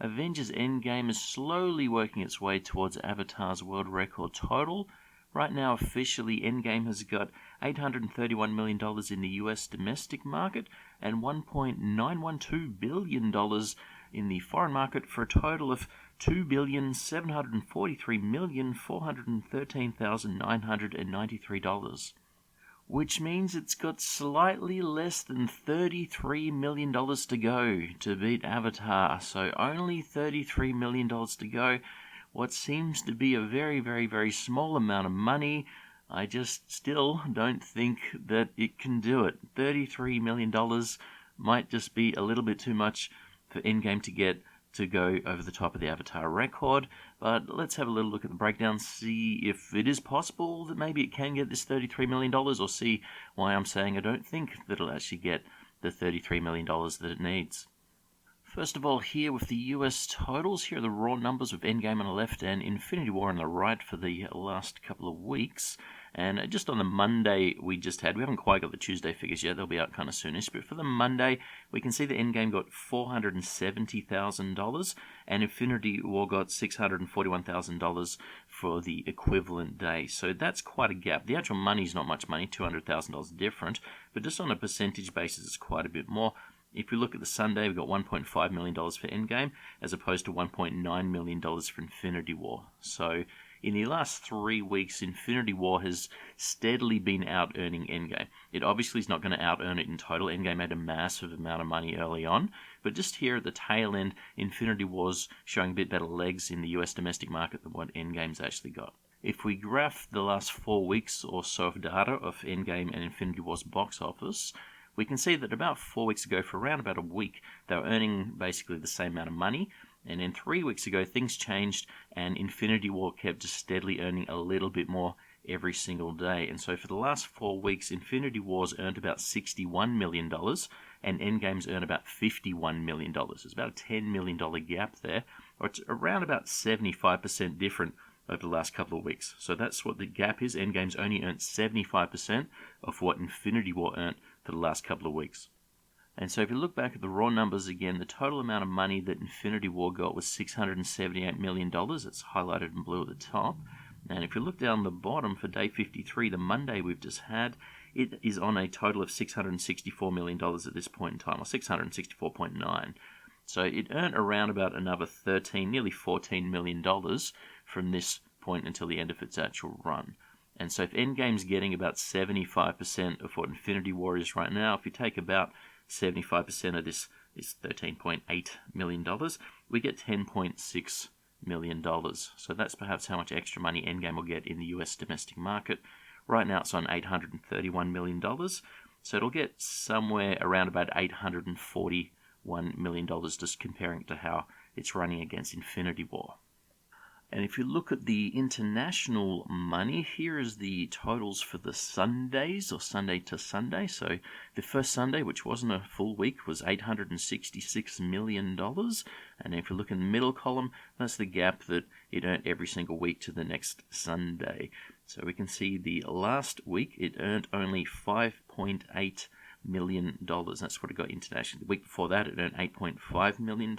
Avengers Endgame is slowly working its way towards Avatar's world record total. Right now, officially, Endgame has got $831 million in the US domestic market and $1.912 billion in the foreign market, for a total of $2,743,413,993. Which means it's got slightly less than $33 million to go to beat Avatar. So only $33 million to go. What seems to be a very, very, very small amount of money. I just still don't think that it can do it. $33 million might just be a little bit too much for Endgame to get to go over the top of the Avatar record. But let's have a little look at the breakdown, see if it is possible that maybe it can get this $33 million, or see why I'm saying I don't think that it'll actually get the $33 million that it needs. First of all, here with the US totals, here are the raw numbers with Endgame on the left and Infinity War on the right for the last couple of weeks. And just on the Monday we haven't quite got the Tuesday figures yet, they'll be out kind of soonish, but for the Monday we can see that Endgame got $470,000 and Infinity War got $641,000 for the equivalent day. So that's quite a gap. The actual money's not much money, $200,000 different, but just on a percentage basis it's quite a bit more. If we look at the Sunday, we've got $1.5 million for Endgame, as opposed to $1.9 million for Infinity War. So in the last 3 weeks, Infinity War has steadily been out-earning Endgame. It obviously is not going to out-earn it in total. Endgame made a massive amount of money early on, but just here at the tail end, Infinity War's showing a bit better legs in the US domestic market than what Endgame's actually got. If we graph the last 4 weeks or so of data of Endgame and Infinity War's box office, we can see that about 4 weeks ago, for around about a week, they were earning basically the same amount of money. And then 3 weeks ago, things changed, and Infinity War kept just steadily earning a little bit more every single day. And so for the last 4 weeks, Infinity War's earned about $61 million, and Endgame's earned about $51 million. There's about a $10 million gap there, or it's around about 75% different over the last couple of weeks. So that's what the gap is. Endgame's only earned 75% of what Infinity War earned for the last couple of weeks. And so if you look back at the raw numbers again, the total amount of money that Infinity War got was $678 million. It's highlighted in blue at the top. And if you look down the bottom for day 53, the Monday we've just had, it is on a total of $664 million at this point in time, or 664.9. So it earned around about another nearly $14 million from this point until the end of its actual run. And so if Endgame's getting about 75% of what Infinity War is right now, if you take about 75% of this $13.8 million, we get $10.6 million. So that's perhaps how much extra money Endgame will get in the US domestic market. Right now it's on $831 million, so it'll get somewhere around about $841 million, just comparing it to how it's running against Infinity War. And if you look at the international money, here is the totals for the Sundays, or Sunday to Sunday. So the first Sunday, which wasn't a full week, was $866 million. And if you look in the middle column, that's the gap that it earned every single week to the next Sunday. So we can see the last week, it earned only $5.8 million. That's what it got internationally. The week before that, it earned $8.5 million.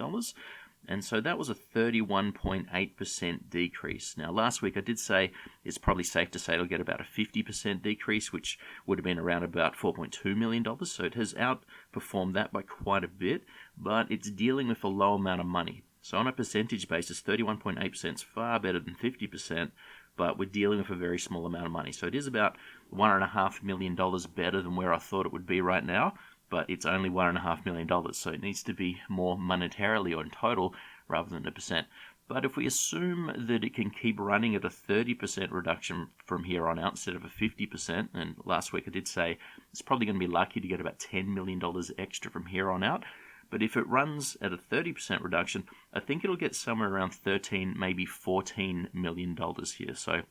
And so that was a 31.8% decrease. Now, last week I did say it's probably safe to say it'll get about a 50% decrease, which would have been around about $4.2 million. So it has outperformed that by quite a bit, but it's dealing with a low amount of money. So on a percentage basis, 31.8% is far better than 50%, but we're dealing with a very small amount of money. So it is about $1.5 million better than where I thought it would be right now, but it's only $1.5 million, so it needs to be more monetarily or in total rather than a percent. But if we assume that it can keep running at a 30% reduction from here on out instead of a 50%, and last week I did say it's probably going to be lucky to get about $10 million extra from here on out, but if it runs at a 30% reduction, I think it'll get somewhere around $13, maybe $14 million here. So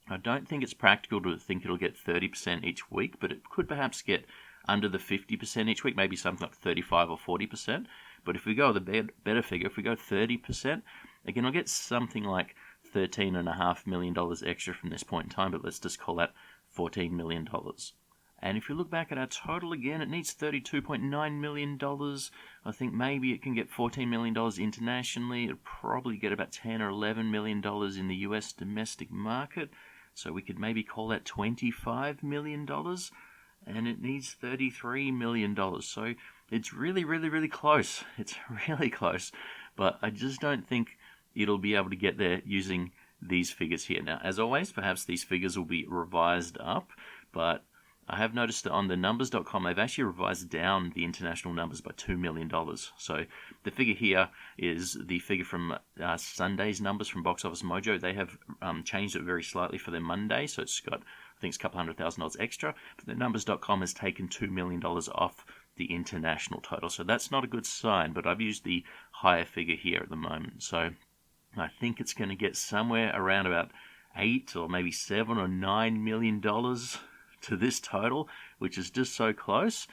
I don't think it's practical to think it'll get 30% each week, but it could perhaps get under the 50% each week, maybe something like 35 or 40%. But if we go with a better figure, if we go 30%, again, we'll get something like $13.5 million extra from this point in time, but let's just call that $14 million. And if you look back at our total again, it needs $32.9 million. I think maybe it can get $14 million internationally. It'll probably get about $10 or $11 million in the US domestic market. So we could maybe call that $25 million. And it needs $33 million. So it's really, really, really close. It's really close. But I just don't think it'll be able to get there using these figures here. Now, as always, perhaps these figures will be revised up, but I have noticed that on the numbers.com, they've actually revised down the international numbers by $2 million. So the figure here is the figure from Sunday's numbers from Box Office Mojo. They have changed it very slightly for their Monday, so it's got, I think it's a couple $100,000 extra. But the numbers.com has taken $2 million off the international total. So that's not a good sign, but I've used the higher figure here at the moment. So I think it's going to get somewhere around about $8 or maybe $7 or $9 million to this total, which is just so close,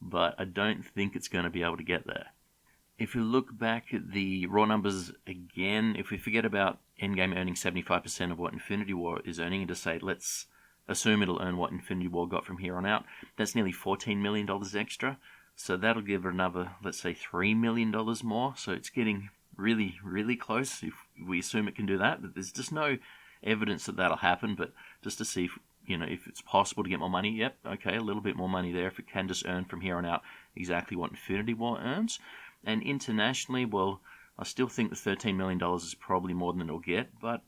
but I don't think it's going to be able to get there. If you look back at the raw numbers again, if we forget about Endgame earning 75% of what Infinity War is earning, and just say, let's assume it'll earn what Infinity War got from here on out, that's nearly $14 million extra, so that'll give it another, let's say, $3 million more, so it's getting really, really close if we assume it can do that. But there's just no evidence that that'll happen, but just to see if it's possible to get more money, yep, okay, a little bit more money there if it can just earn from here on out exactly what Infinity War earns. And internationally, well, I still think the $13 million is probably more than it'll get, but,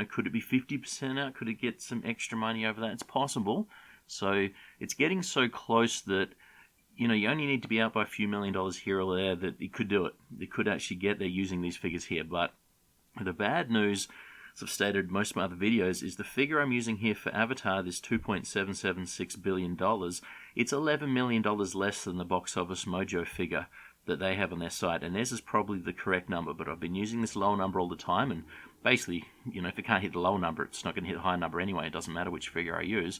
could it be 50% out? Could it get some extra money over that? It's possible. So it's getting so close that, you only need to be out by a few $1 million here or there that it could do it. It could actually get there using these figures here. But the bad news, as I've stated in most of my other videos, is the figure I'm using here for Avatar, this $2.776 billion, it's $11 million less than the Box Office Mojo figure that they have on their site. And theirs is probably the correct number, but I've been using this low number all the time. And basically, if it can't hit the low number, it's not going to hit the high number anyway. It doesn't matter which figure I use.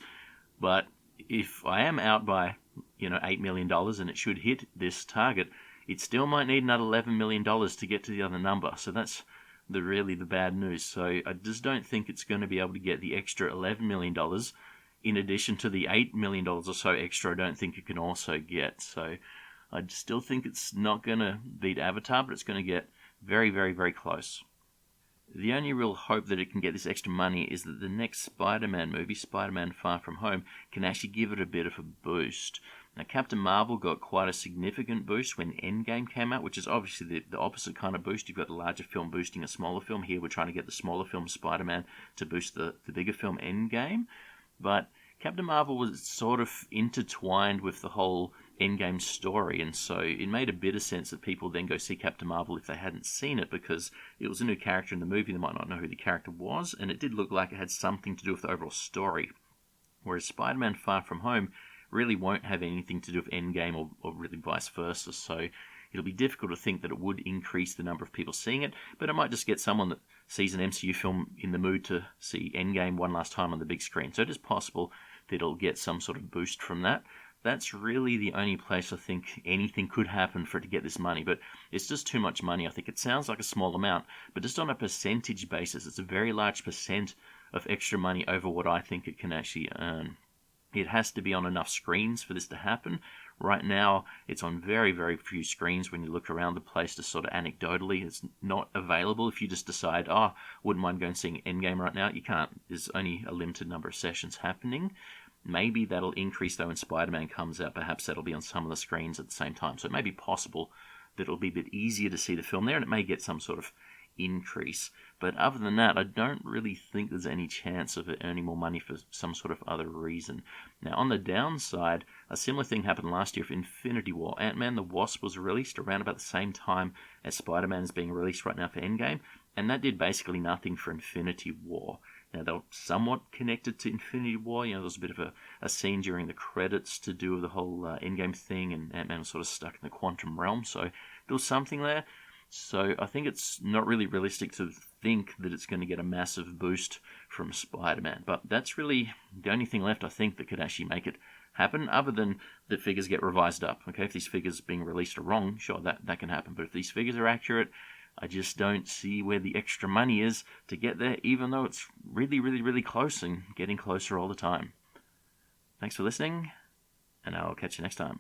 But if I am out by, $8 million and it should hit this target, it still might need another $11 million to get to the other number. So that's really the bad news. So I just don't think it's going to be able to get the extra $11 million in addition to the $8 million or so extra I don't think it can also get. So I still think it's not going to beat Avatar, but it's going to get very, very, very close. The only real hope that it can get this extra money is that the next Spider-Man movie, Spider-Man Far From Home, can actually give it a bit of a boost. Now, Captain Marvel got quite a significant boost when Endgame came out, which is obviously the opposite kind of boost. You've got the larger film boosting a smaller film. Here we're trying to get the smaller film Spider-Man to boost the bigger film Endgame. But Captain Marvel was sort of intertwined with the whole Endgame story, and so it made a bit of sense that people then go see Captain Marvel if they hadn't seen it, because it was a new character in the movie. They might not know who the character was, and it did look like it had something to do with the overall story. Whereas Spider-Man Far From Home really won't have anything to do with Endgame, or really vice versa, so it'll be difficult to think that it would increase the number of people seeing it, but it might just get someone that sees an MCU film in the mood to see Endgame one last time on the big screen. So it is possible that it'll get some sort of boost from that. That's really the only place I think anything could happen for it to get this money, but it's just too much money. I think it sounds like a small amount, but just on a percentage basis, it's a very large percent of extra money over what I think it can actually earn. It has to be on enough screens for this to happen. Right now, it's on very, very few screens when you look around the place, just sort of anecdotally. It's not available if you just decide, wouldn't mind going and seeing Endgame right now. You can't. There's only a limited number of sessions happening. Maybe that'll increase, though, when Spider-Man comes out. Perhaps that'll be on some of the screens at the same time. So it may be possible that it'll be a bit easier to see the film there, and it may get some sort of increase. But other than that, I don't really think there's any chance of it earning more money for some sort of other reason. Now, on the downside, a similar thing happened last year for Infinity War. Ant-Man the Wasp was released around about the same time as Spider-Man is being released right now for Endgame, and that did basically nothing for Infinity War. Now, they were somewhat connected to Infinity War. There was a bit of a scene during the credits to do with the whole Endgame thing, and Ant-Man was sort of stuck in the quantum realm, so there was something there. So I think it's not really realistic to think that it's going to get a massive boost from Spider-Man. But that's really the only thing left, I think, that could actually make it happen, other than the figures get revised up. Okay, if these figures being released are wrong, sure, that can happen. But if these figures are accurate, I just don't see where the extra money is to get there, even though it's really, really, really close and getting closer all the time. Thanks for listening. and I'll catch you next time.